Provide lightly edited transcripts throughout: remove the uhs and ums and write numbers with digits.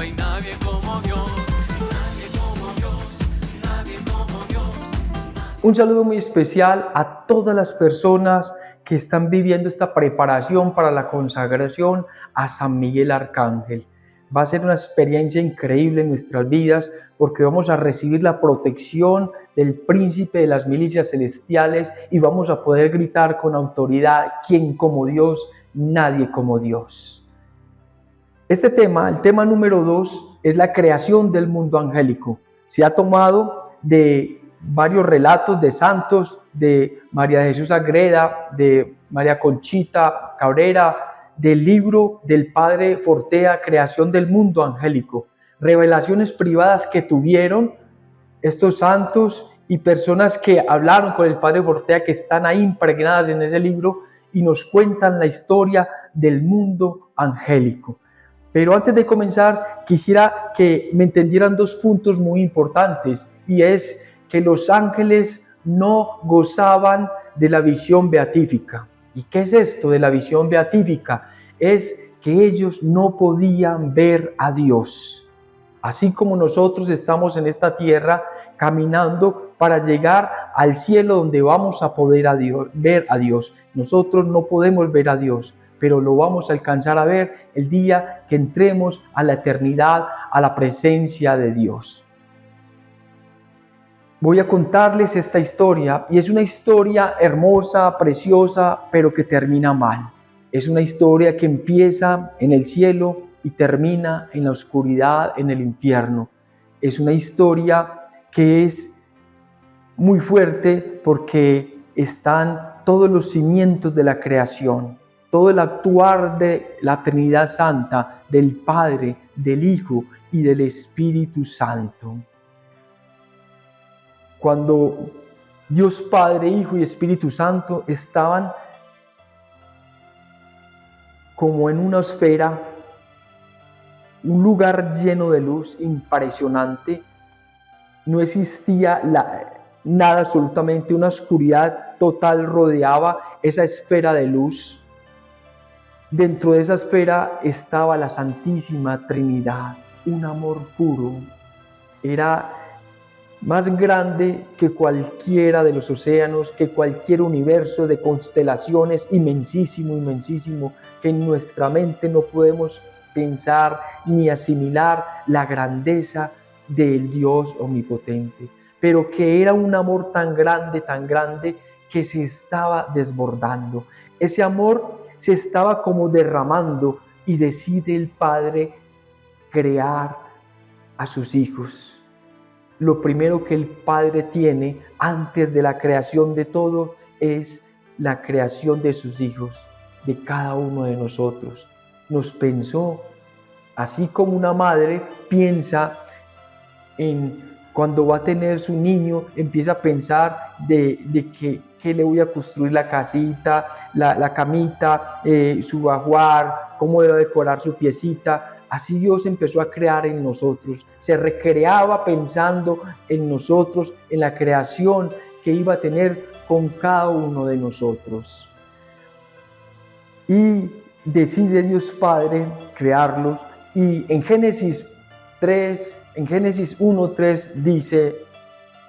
hay nadie como Dios, nadie como Dios, nadie como Dios. Un saludo muy especial a todas las personas que están viviendo esta preparación para la consagración a San Miguel Arcángel. Va a ser una experiencia increíble en nuestras vidas porque vamos a recibir la protección del príncipe de las milicias celestiales y vamos a poder gritar con autoridad: ¿quién como Dios? Nadie como Dios. Este tema, el tema número 2, es la creación del mundo angélico. Se ha tomado de varios relatos de santos, de María de Jesús Agreda, de María Conchita Cabrera, del libro del Padre Fortea, Creación del Mundo Angélico. Revelaciones privadas que tuvieron estos santos y personas que hablaron con el Padre Fortea, que están ahí impregnadas en ese libro y nos cuentan la historia del mundo angélico. Pero antes de comenzar, quisiera que me entendieran dos puntos muy importantes, y es que los ángeles no gozaban de la visión beatífica. ¿Y qué es esto de la visión beatífica? Es que ellos no podían ver a Dios. Así como nosotros estamos en esta tierra caminando para llegar al cielo donde vamos a poder ver a Dios. Nosotros no podemos ver a Dios, pero lo vamos a alcanzar a ver el día que entremos a la eternidad, a la presencia de Dios. Voy a contarles esta historia, y es una historia hermosa, preciosa, pero que termina mal. Es una historia que empieza en el cielo y termina en la oscuridad, en el infierno. Es una historia que es muy fuerte porque están todos los cimientos de la creación, todo el actuar de la Trinidad Santa, del Padre, del Hijo y del Espíritu Santo. Cuando Dios Padre, Hijo y Espíritu Santo estaban como en una esfera, un lugar lleno de luz impresionante, no existía nada, absolutamente una oscuridad total rodeaba esa esfera de luz. Dentro de esa esfera estaba la Santísima Trinidad, un amor puro. Era más grande que cualquiera de los océanos, que cualquier universo de constelaciones, inmensísimo, inmensísimo, que en nuestra mente no podemos pensar ni asimilar la grandeza del Dios omnipotente, pero que era un amor tan grande, que se estaba desbordando. Ese amor se estaba como derramando y decide el Padre crear a sus hijos. Lo primero que el Padre tiene antes de la creación de todo es la creación de sus hijos, de cada uno de nosotros. Nos pensó, así como una madre piensa en cuando va a tener su niño, empieza a pensar de que le voy a construir la casita, la camita, su ajuar, cómo debe decorar su piecita. Así Dios empezó a crear en nosotros, se recreaba pensando en nosotros, en la creación que iba a tener con cada uno de nosotros. Y decide Dios Padre crearlos, y en Génesis 1:3 dice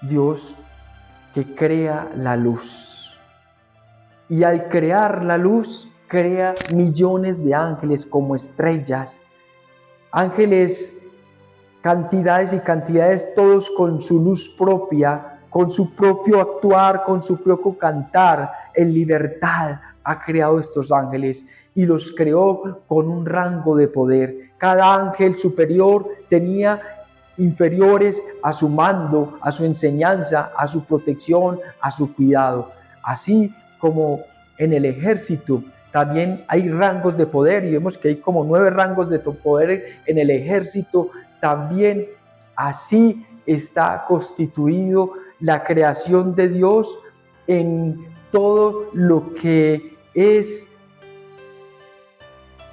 Dios que crea la luz. Y al crear la luz, crea millones de ángeles como estrellas. Ángeles, cantidades y cantidades, todos con su luz propia, con su propio actuar, con su propio cantar, en libertad ha creado estos ángeles y los creó con un rango de poder. Cada ángel superior tenía inferiores a su mando, a su enseñanza, a su protección, a su cuidado. Así como en el ejército también hay rangos de poder, y vemos que hay como 9 rangos de poder en el ejército. También así está constituido la creación de Dios en todo lo que es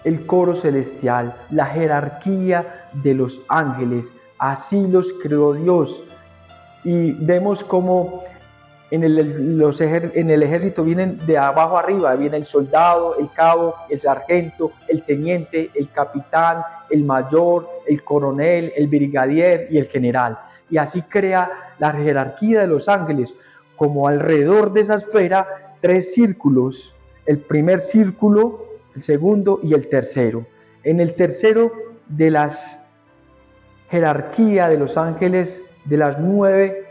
el coro celestial, la jerarquía de los ángeles. Así los creó Dios. Y vemos como en el ejército vienen de abajo arriba, viene el soldado, el cabo, el sargento, el teniente, el capitán, el mayor, el coronel, el brigadier y el general. Y así crea la jerarquía de los ángeles, como alrededor de esa esfera, 3 círculos. El primer círculo, el segundo y el tercero. En el tercero de las jerarquía de los ángeles, de las 9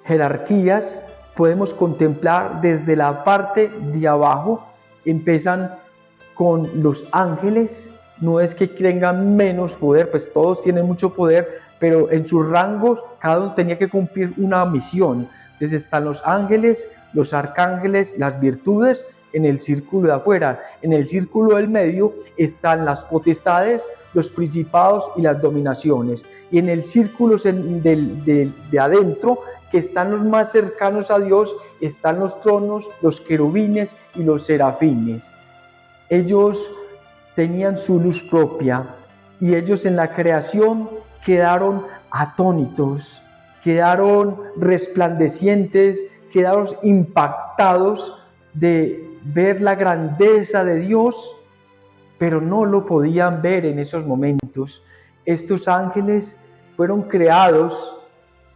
jerarquías, podemos contemplar desde la parte de abajo, empiezan con los ángeles. No es que tengan menos poder, pues todos tienen mucho poder, pero en sus rangos cada uno tenía que cumplir una misión. Entonces están los ángeles, los arcángeles, las virtudes en el círculo de afuera. En el círculo del medio están las potestades, los principados y las dominaciones. Y en el círculo de adentro, que están los más cercanos a Dios, están los tronos, los querubines y los serafines. Ellos tenían su luz propia y ellos en la creación quedaron atónitos, quedaron resplandecientes, quedaron impactados de ver la grandeza de Dios, pero no lo podían ver en esos momentos. Estos ángeles fueron creados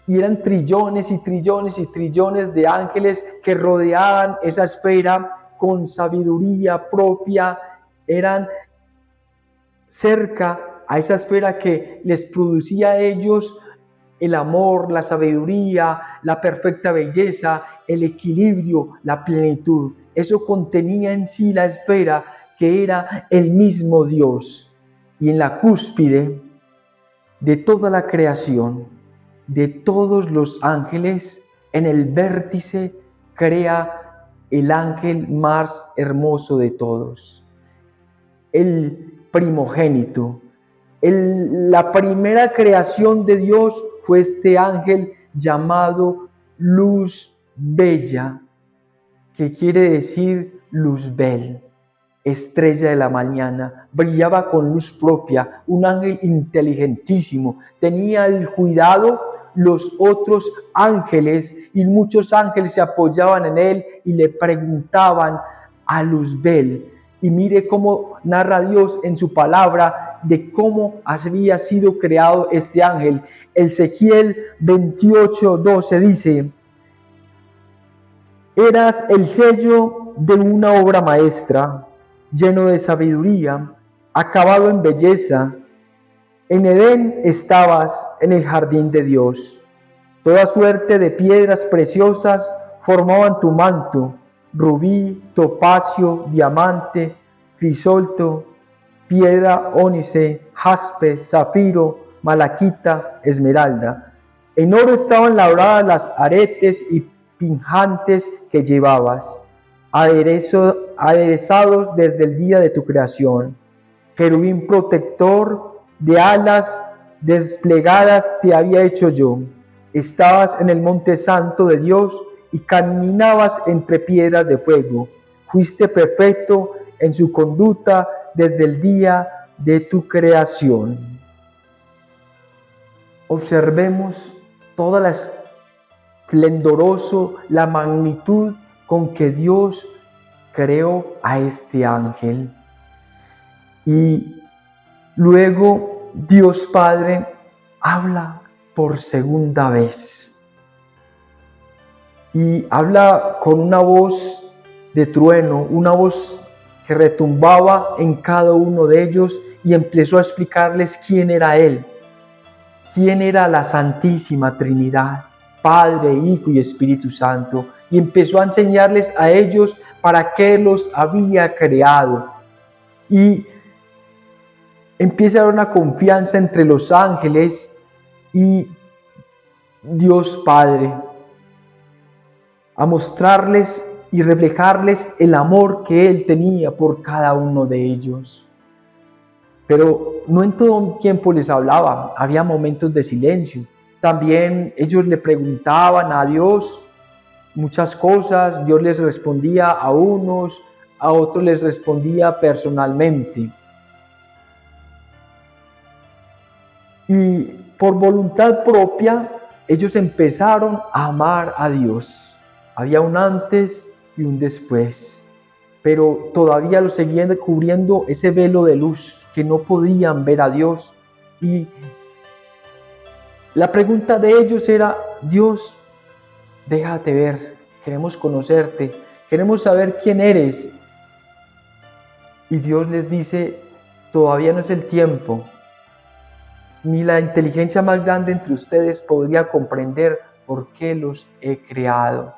y eran trillones y trillones y trillones de ángeles que rodeaban esa esfera con sabiduría propia, eran cerca a esa esfera que les producía a ellos el amor, la sabiduría, la perfecta belleza, el equilibrio, la plenitud. Eso contenía en sí la esfera que era el mismo Dios. Y en la cúspide de toda la creación, de todos los ángeles, en el vértice crea el ángel más hermoso de todos, el primogénito. La primera creación de Dios fue este ángel llamado Luz Bella, que quiere decir Luzbel, estrella de la mañana. Brillaba con luz propia, un ángel inteligentísimo. Tenía el cuidado los otros ángeles y muchos ángeles se apoyaban en él y le preguntaban a Luzbel. Y mire cómo narra Dios en su palabra de cómo había sido creado este ángel. Ezequiel 28:12 dice: eras el sello de una obra maestra, lleno de sabiduría, acabado en belleza. En Edén estabas, en el jardín de Dios. Toda suerte de piedras preciosas formaban tu manto: rubí, topacio, diamante, crisolto, piedra ónice, jaspe, zafiro, malaquita, esmeralda. En oro estaban labradas las aretes y pinjantes que llevabas, aderezados desde el día de tu creación. Querubín protector de alas desplegadas te había hecho yo. Estabas en el monte santo de Dios y caminabas entre piedras de fuego. Fuiste perfecto en su conducta desde el día de tu creación. Observemos toda la esplendoroso, la magnitud con que Dios creó a este ángel. Y luego Dios Padre habla por segunda vez. Y habla con una voz de trueno, una voz que retumbaba en cada uno de ellos y empezó a explicarles quién era Él, quién era la Santísima Trinidad, Padre, Hijo y Espíritu Santo. Y empezó a enseñarles a ellos para qué los había creado. Y empieza a haber una confianza entre los ángeles y Dios Padre, a mostrarles y reflejarles el amor que Él tenía por cada uno de ellos. Pero no en todo tiempo les hablaba, había momentos de silencio. También ellos le preguntaban a Dios muchas cosas, Dios les respondía a unos, a otros les respondía personalmente. Y por voluntad propia, ellos empezaron a amar a Dios. Había un antes y un después, pero todavía lo seguían cubriendo ese velo de luz, que no podían ver a Dios. Y la pregunta de ellos era: Dios, déjate ver, queremos conocerte, queremos saber quién eres. Y Dios les dice: todavía no es el tiempo, ni la inteligencia más grande entre ustedes podría comprender por qué los he creado.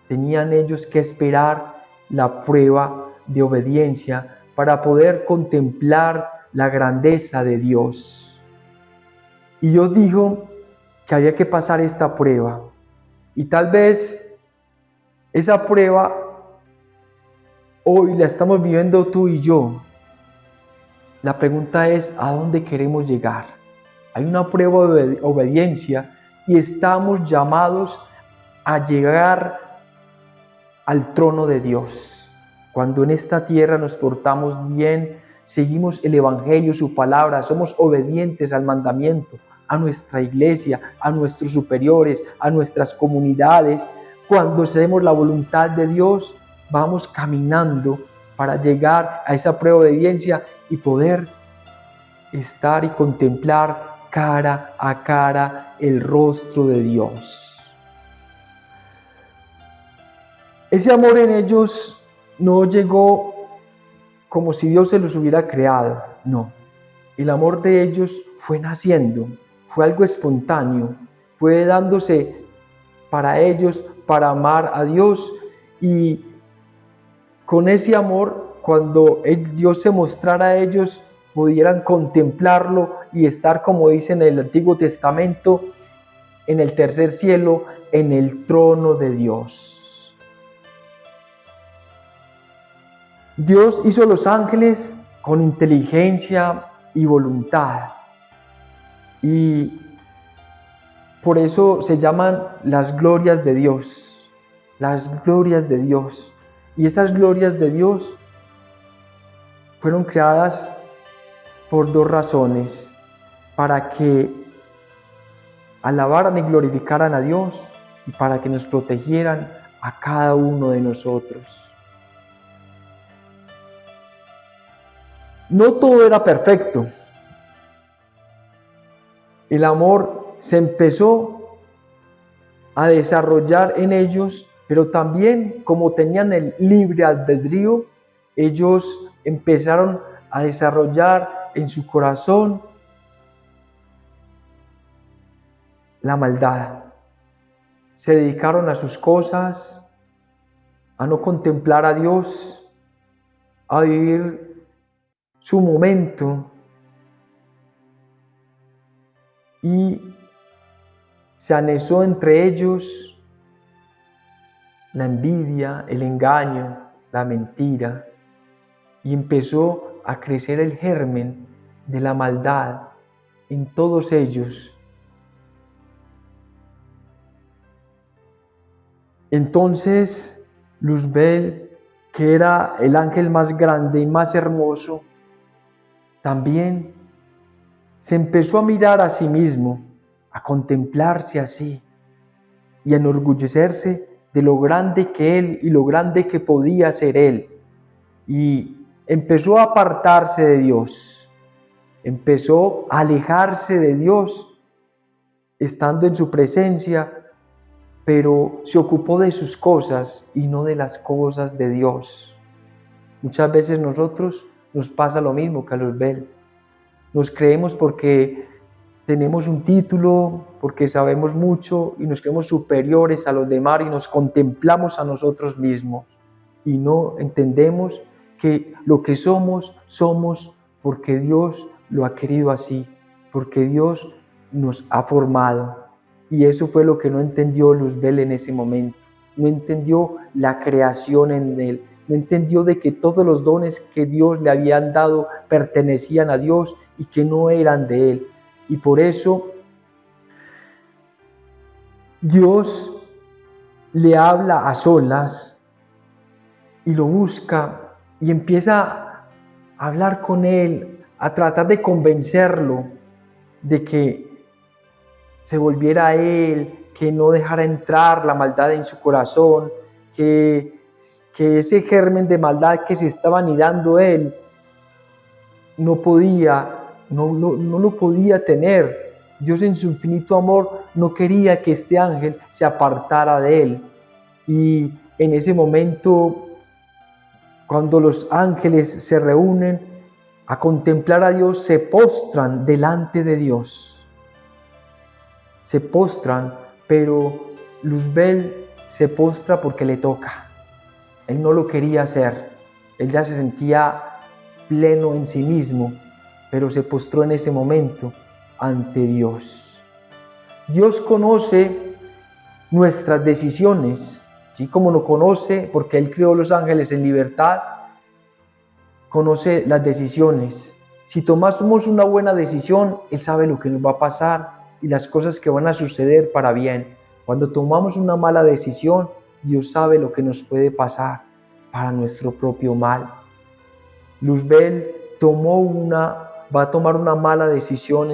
Tenían ellos que esperar la prueba de obediencia para poder contemplar la grandeza de Dios. Y Dios dijo que había que pasar esta prueba. Y tal vez esa prueba hoy la estamos viviendo tú y yo. La pregunta es: ¿a dónde queremos llegar? Hay una prueba de obediencia y estamos llamados a llegar al trono de Dios. Cuando en esta tierra nos portamos bien, seguimos el Evangelio, su palabra, somos obedientes al mandamiento, a nuestra iglesia, a nuestros superiores, a nuestras comunidades. Cuando hacemos la voluntad de Dios, vamos caminando para llegar a esa prueba de obediencia y poder estar y contemplar cara a cara el rostro de Dios. Ese amor en ellos no llegó como si Dios se los hubiera creado, no. El amor de ellos fue naciendo, fue algo espontáneo, fue dándose para ellos, para amar a Dios. Y con ese amor, cuando Dios se mostrara a ellos, pudieran contemplarlo y estar, como dice en el Antiguo Testamento, en el tercer cielo, en el trono de Dios. Dios hizo los ángeles con inteligencia y voluntad, y por eso se llaman las glorias de Dios, las glorias de Dios. Y esas glorias de Dios fueron creadas por dos razones: para que alabaran y glorificaran a Dios y para que nos protegieran a cada uno de nosotros. No todo era perfecto. El amor se empezó a desarrollar en ellos, pero también, como tenían el libre albedrío, ellos empezaron a desarrollar en su corazón la maldad. Se dedicaron a sus cosas, a no contemplar a Dios, a vivir su momento, y se anexó entre ellos la envidia, el engaño, la mentira, y empezó a crecer el germen de la maldad en todos ellos. Entonces Luzbel, que era el ángel más grande y más hermoso, también se empezó a mirar a sí mismo, a contemplarse así y a enorgullecerse de lo grande que él y lo grande que podía ser él. Y empezó a apartarse de Dios, empezó a alejarse de Dios estando en su presencia, pero se ocupó de sus cosas y no de las cosas de Dios. Muchas veces nosotros nos pasa lo mismo que a Luzbel. Nos creemos porque tenemos un título, porque sabemos mucho y nos creemos superiores a los demás y nos contemplamos a nosotros mismos. Y no entendemos que lo que somos porque Dios lo ha querido así, porque Dios nos ha formado. Y eso fue lo que no entendió Luzbel en ese momento. No entendió la creación en él. No entendió de que todos los dones que Dios le habían dado pertenecían a Dios y que no eran de él. Y por eso Dios le habla a solas y lo busca y empieza a hablar con él, a tratar de convencerlo de que se volviera a él, que no dejara entrar la maldad en su corazón, que ese germen de maldad que se estaba anidando él no lo podía tener. Dios en su infinito amor no quería que este ángel se apartara de él. Y en ese momento, cuando los ángeles se reúnen a contemplar a Dios, se postran delante de Dios. Se postran, pero Luzbel se postra porque le toca. Él no lo quería hacer. Él ya se sentía pleno en sí mismo, pero se postró en ese momento ante Dios. Dios conoce nuestras decisiones, ¿sí? Como lo conoce, porque Él creó los ángeles en libertad, conoce las decisiones. Si tomamos una buena decisión, Él sabe lo que nos va a pasar y las cosas que van a suceder para bien. Cuando tomamos una mala decisión, Dios sabe lo que nos puede pasar para nuestro propio mal. Luzbel va a tomar una mala decisión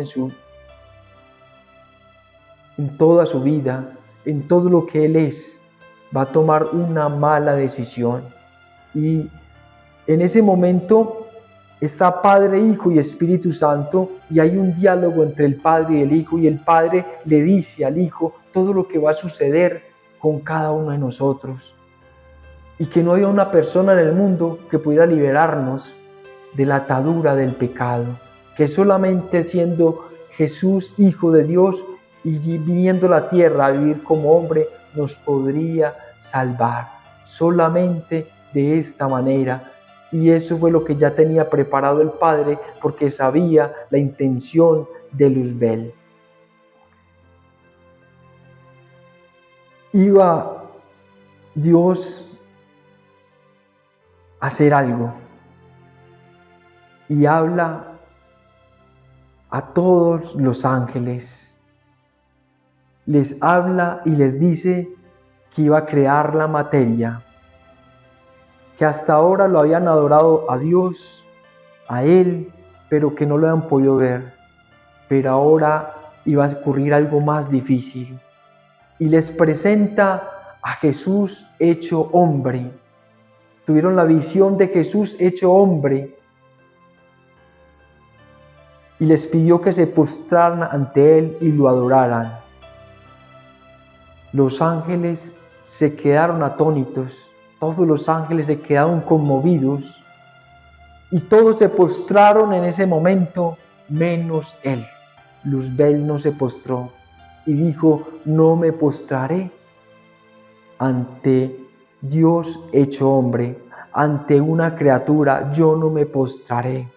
en toda su vida, en todo lo que él es, va a tomar una mala decisión. Y en ese momento está Padre, Hijo y Espíritu Santo, y hay un diálogo entre el Padre y el Hijo, y el Padre le dice al Hijo todo lo que va a suceder con cada uno de nosotros. Y que no haya una persona en el mundo que pudiera liberarnos de la atadura del pecado, que solamente siendo Jesús, Hijo de Dios, y viniendo a la tierra a vivir como hombre, nos podría salvar. Solamente de esta manera. Y eso fue lo que ya tenía preparado el Padre, porque sabía la intención de Luzbel. Iba Dios a hacer algo y habla a todos los ángeles. Les habla y les dice que iba a crear la materia, que hasta ahora lo habían adorado a Dios, a Él, pero que no lo habían podido ver. Pero ahora iba a ocurrir algo más difícil. Y les presenta a Jesús hecho hombre. Tuvieron la visión de Jesús hecho hombre. Y les pidió que se postraran ante Él y lo adoraran. Los ángeles se quedaron atónitos, todos los ángeles se quedaron conmovidos y todos se postraron en ese momento, menos él. Luzbel no se postró y dijo: no me postraré ante Dios hecho hombre, ante una criatura, yo no me postraré.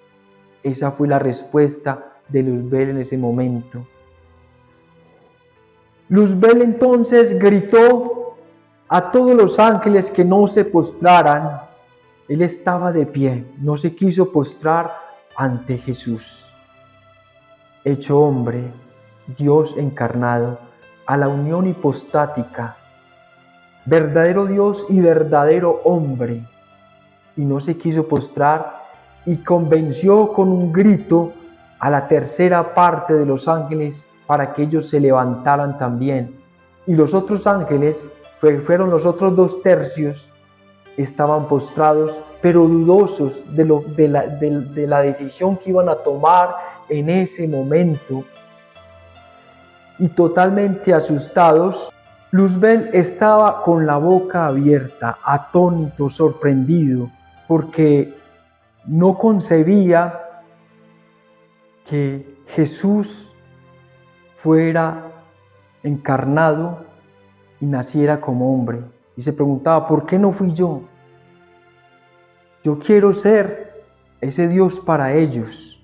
Esa fue la respuesta de Luzbel en ese momento. Luzbel entonces gritó a todos los ángeles que no se postraran. Él estaba de pie, no se quiso postrar ante Jesús, hecho hombre, Dios encarnado, a la unión hipostática, verdadero Dios y verdadero hombre, y no se quiso postrar y convenció con un grito a la tercera parte de los ángeles para que ellos se levantaran también. Y los otros ángeles, fueron los otros 2/3, estaban postrados, pero dudosos de la decisión que iban a tomar en ese momento. Y totalmente asustados, Luzbel estaba con la boca abierta, atónito, sorprendido, porque no concebía que Jesús fuera encarnado y naciera como hombre. Y se preguntaba: ¿por qué no fui yo? Yo quiero ser ese Dios para ellos.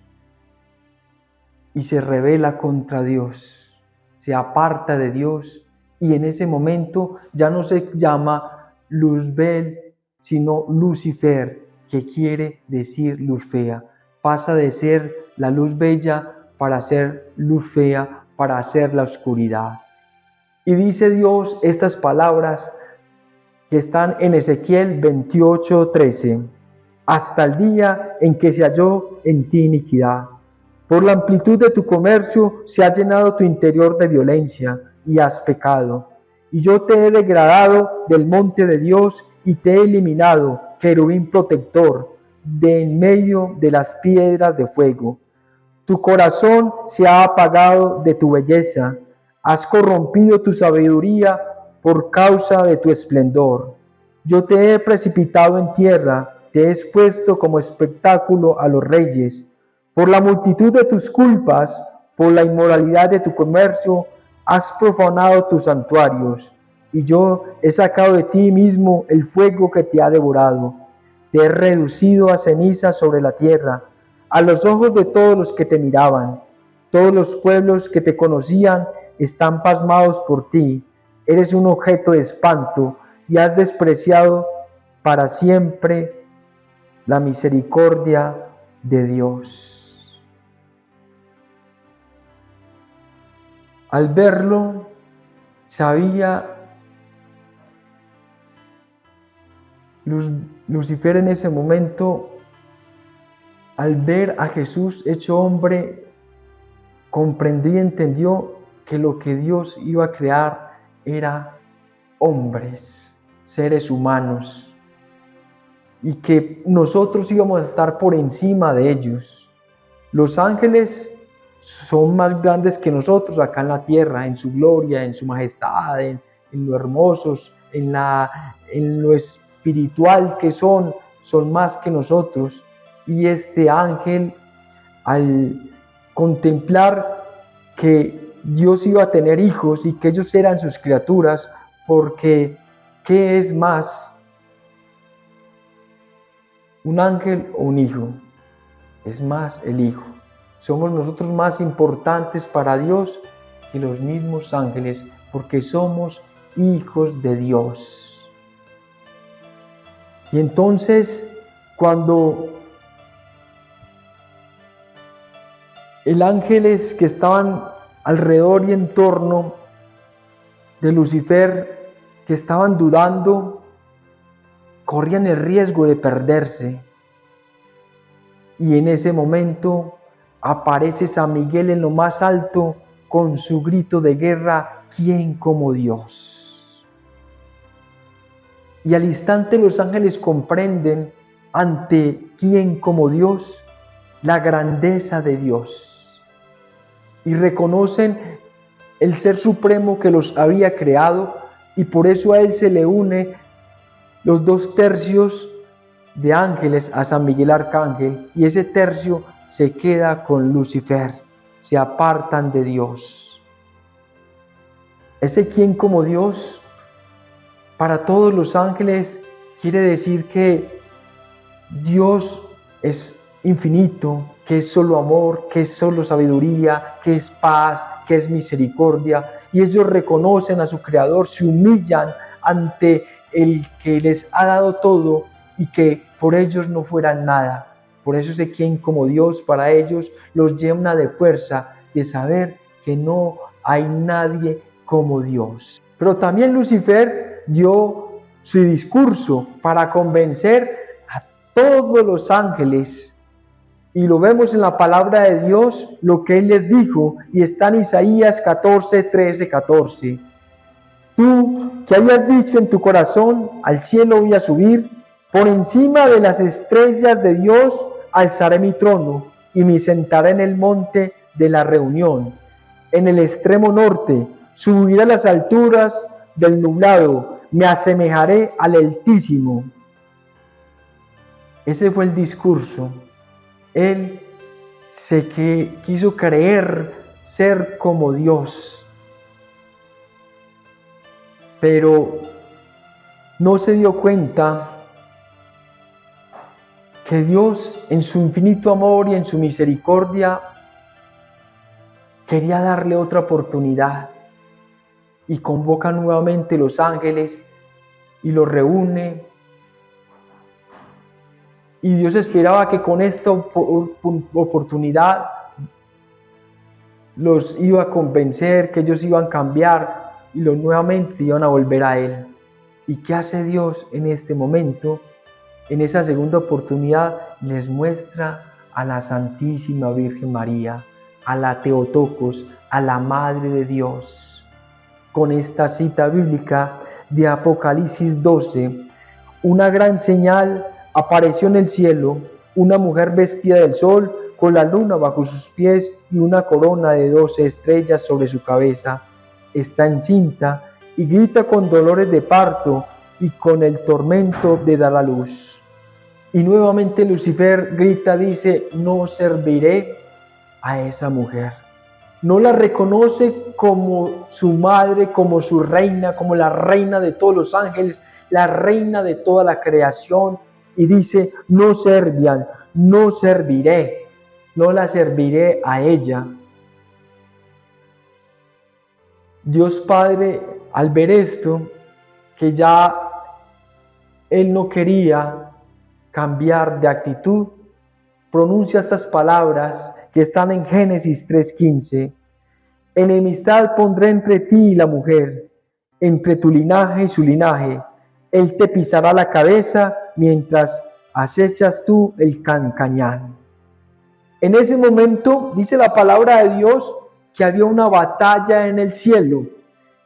Y se rebela contra Dios, se aparta de Dios, y en ese momento ya no se llama Luzbel, sino Lucifer, que quiere decir luz fea. Pasa de ser la luz bella para ser luz fea, para hacer la oscuridad. Y dice Dios estas palabras que están en Ezequiel 28:13: hasta el día en que se halló en ti iniquidad, Por la amplitud de tu comercio se ha llenado tu interior de violencia y has pecado. Y yo te he degradado del monte de Dios y te he eliminado, querubín protector, de en medio de las piedras de fuego. Tu corazón se ha apagado de tu belleza, has corrompido tu sabiduría por causa de tu esplendor. Yo te he precipitado en tierra, te he expuesto como espectáculo a los reyes. Por la multitud de tus culpas, por la inmoralidad de tu comercio, has profanado tus santuarios, y yo he sacado de ti mismo el fuego que te ha devorado. Te he reducido a ceniza sobre la tierra, a los ojos de todos los que te miraban. Todos los pueblos que te conocían están pasmados por ti. Eres un objeto de espanto y has despreciado para siempre la misericordia de Dios. Al verlo, sabía Lucifer en ese momento, al ver a Jesús hecho hombre, comprendió y entendió que lo que Dios iba a crear era hombres, seres humanos, y que nosotros íbamos a estar por encima de ellos. Los ángeles son más grandes que nosotros acá en la tierra, en su gloria, en su majestad, en lo hermosos, en lo espiritual que son más que nosotros. Y este ángel, al contemplar que Dios iba a tener hijos y que ellos eran sus criaturas, porque ¿qué es más? ¿Un ángel o un hijo? Es más el hijo. Somos nosotros más importantes para Dios que los mismos ángeles, porque somos hijos de Dios. Y entonces, cuando los ángeles que estaban alrededor y en torno de Lucifer, que estaban dudando, corrían el riesgo de perderse. Y en ese momento aparece San Miguel en lo más alto con su grito de guerra: ¿quién como Dios? Y al instante los ángeles comprenden ante ¿quién como Dios? La grandeza de Dios. Y reconocen el Ser Supremo que los había creado, y por eso a Él se le une los 2 tercios de ángeles a San Miguel Arcángel, y ese tercio se queda con Lucifer, se apartan de Dios. Ese ¿quién como Dios? Para todos los ángeles quiere decir que Dios es infinito, que es solo amor, que es solo sabiduría, que es paz, que es misericordia, y ellos reconocen a su Creador, se humillan ante el que les ha dado todo y que por ellos no fueran nada. Por eso ese quien como Dios para ellos los llena de fuerza, de saber que no hay nadie como Dios. Pero también Lucifer dio su discurso para convencer a todos los ángeles. Y lo vemos en la palabra de Dios, lo que Él les dijo, y está en Isaías 14, 13, 14. Tú que habías dicho en tu corazón, al cielo voy a subir, por encima de las estrellas de Dios alzaré mi trono y me sentaré en el monte de la reunión, en el extremo norte, subiré a las alturas del nublado, me asemejaré al Altísimo. Ese fue el discurso. Él quiso creer ser como Dios, pero no se dio cuenta que Dios, en su infinito amor y en su misericordia, quería darle otra oportunidad, y convoca nuevamente los ángeles y los reúne. Y Dios esperaba que con esta oportunidad los iba a convencer, que ellos iban a cambiar y los nuevamente iban a volver a Él. ¿Y qué hace Dios en este momento? En esa segunda oportunidad les muestra a la Santísima Virgen María, a la Teotocos, a la Madre de Dios. Con esta cita bíblica de Apocalipsis 12, una gran señal apareció en el cielo, una mujer vestida del sol, con la luna bajo sus pies y una corona de 12 estrellas sobre su cabeza. Está encinta y grita con dolores de parto y con el tormento de dar a luz. Y nuevamente Lucifer grita, dice, no serviré a esa mujer. No la reconoce como su madre, como su reina, como la reina de todos los ángeles, la reina de toda la creación. Y dice, no servirán, no serviré, no la serviré a ella. Dios Padre, al ver esto, que ya Él no quería cambiar de actitud, pronuncia estas palabras que están en Génesis 3:15. Enemistad pondré entre ti y la mujer, entre tu linaje y su linaje. Él te pisará la cabeza mientras acechas tú el cancañán. En ese momento dice la palabra de Dios que había una batalla en el cielo.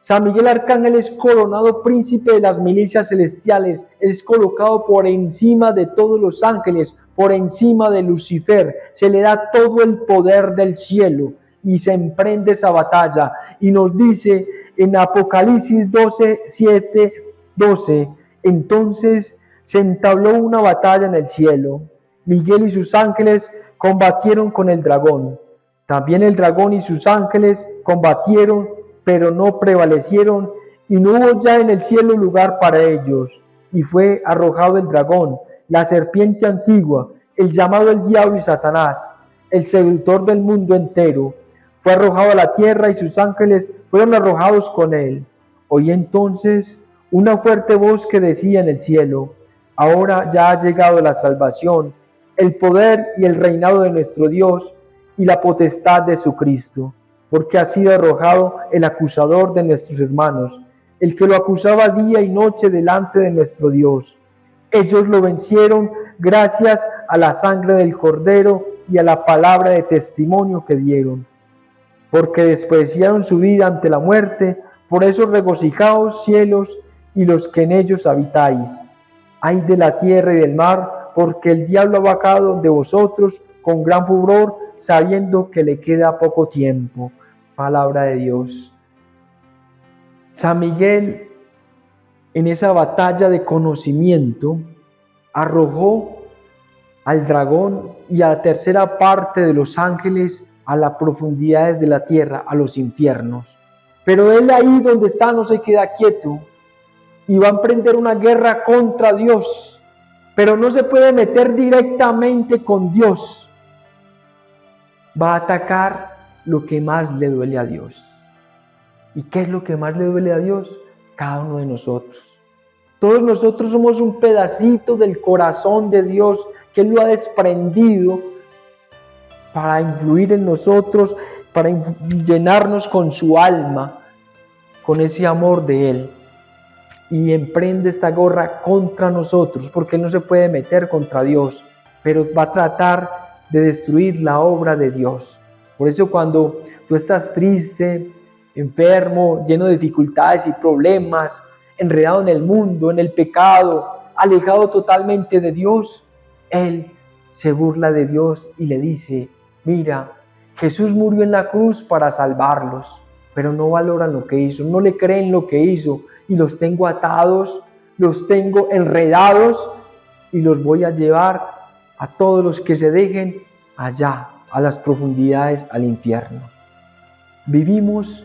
San Miguel Arcángel es coronado príncipe de las milicias celestiales, es colocado por encima de todos los ángeles, por encima de Lucifer, se le da todo el poder del cielo y se emprende esa batalla. Y nos dice en Apocalipsis 12, 7, 12, entonces se entabló una batalla en el cielo. Miguel y sus ángeles combatieron con el dragón. También el dragón y sus ángeles combatieron, pero no prevalecieron, y no hubo ya en el cielo lugar para ellos. Y fue arrojado el dragón, la serpiente antigua, el llamado el diablo y Satanás, el seductor del mundo entero. Fue arrojado a la tierra y sus ángeles fueron arrojados con él. Oí entonces una fuerte voz que decía en el cielo, ahora ya ha llegado la salvación, el poder y el reinado de nuestro Dios y la potestad de su Cristo, porque ha sido arrojado el acusador de nuestros hermanos, el que lo acusaba día y noche delante de nuestro Dios. Ellos lo vencieron gracias a la sangre del Cordero y a la palabra de testimonio que dieron, porque despreciaron su vida ante la muerte. Por eso regocijaos cielos y los que en ellos habitáis. Ay de la tierra y del mar, porque el diablo ha vacado de vosotros con gran furor, sabiendo que le queda poco tiempo. Palabra de Dios. San Miguel, en esa batalla de conocimiento, arrojó al dragón y a la tercera parte de los ángeles a las profundidades de la tierra, a los infiernos. Pero él ahí donde está no se queda quieto y va a emprender una guerra contra Dios, pero no se puede meter directamente con Dios. Va a atacar lo que más le duele a Dios. ¿Y qué es lo que más le duele a Dios? Cada uno de nosotros. Todos nosotros somos un pedacito del corazón de Dios que Él lo ha desprendido para influir en nosotros, para llenarnos con su alma, con ese amor de Él. Y emprende esta guerra contra nosotros, porque Él no se puede meter contra Dios, pero va a tratar de destruir la obra de Dios. Por eso cuando tú estás triste, enfermo, lleno de dificultades y problemas, enredado en el mundo, en el pecado, alejado totalmente de Dios, Él se burla de Dios y le dice, mira, Jesús murió en la cruz para salvarlos, pero no valoran lo que hizo, no le creen lo que hizo, y los tengo atados, los tengo enredados y los voy a llevar a todos los que se dejen allá, a las profundidades, al infierno. Vivimos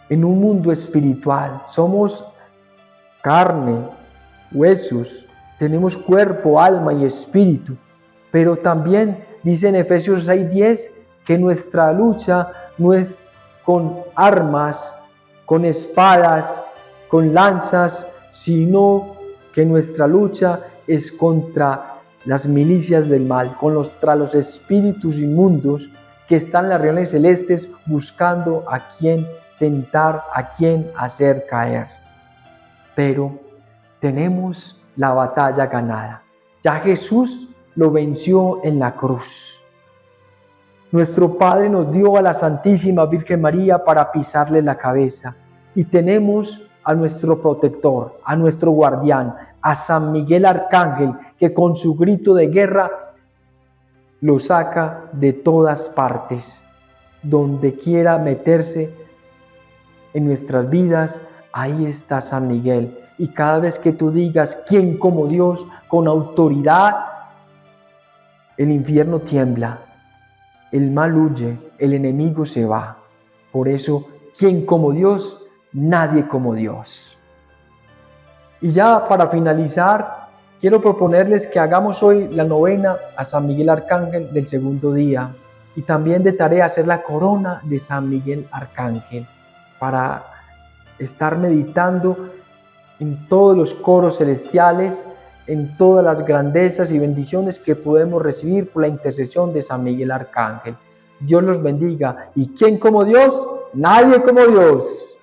en un mundo espiritual, somos carne, huesos, tenemos cuerpo, alma y espíritu, pero también dice en Efesios 6:10 que nuestra lucha no es con armas, con espadas, con lanzas, sino que nuestra lucha es contra las milicias del mal, contra los espíritus inmundos que están en las regiones celestes buscando a quien tentar, a quien hacer caer. Pero tenemos la batalla ganada. Ya Jesús lo venció en la cruz. Nuestro Padre nos dio a la Santísima Virgen María para pisarle la cabeza. Y tenemos a nuestro protector, a nuestro guardián, a San Miguel Arcángel, que con su grito de guerra lo saca de todas partes. Donde quiera meterse en nuestras vidas, ahí está San Miguel. Y cada vez que tú digas, ¿quién como Dios? Con autoridad, el infierno tiembla, el mal huye, el enemigo se va. Por eso, ¿quién como Dios? Nadie como Dios. Y ya para finalizar, quiero proponerles que hagamos hoy la novena a San Miguel Arcángel del segundo día. Y también de tarea hacer la corona de San Miguel Arcángel, para estar meditando en todos los coros celestiales, en todas las grandezas y bendiciones que podemos recibir por la intercesión de San Miguel Arcángel. Dios los bendiga. ¿Y quién como Dios? Nadie como Dios.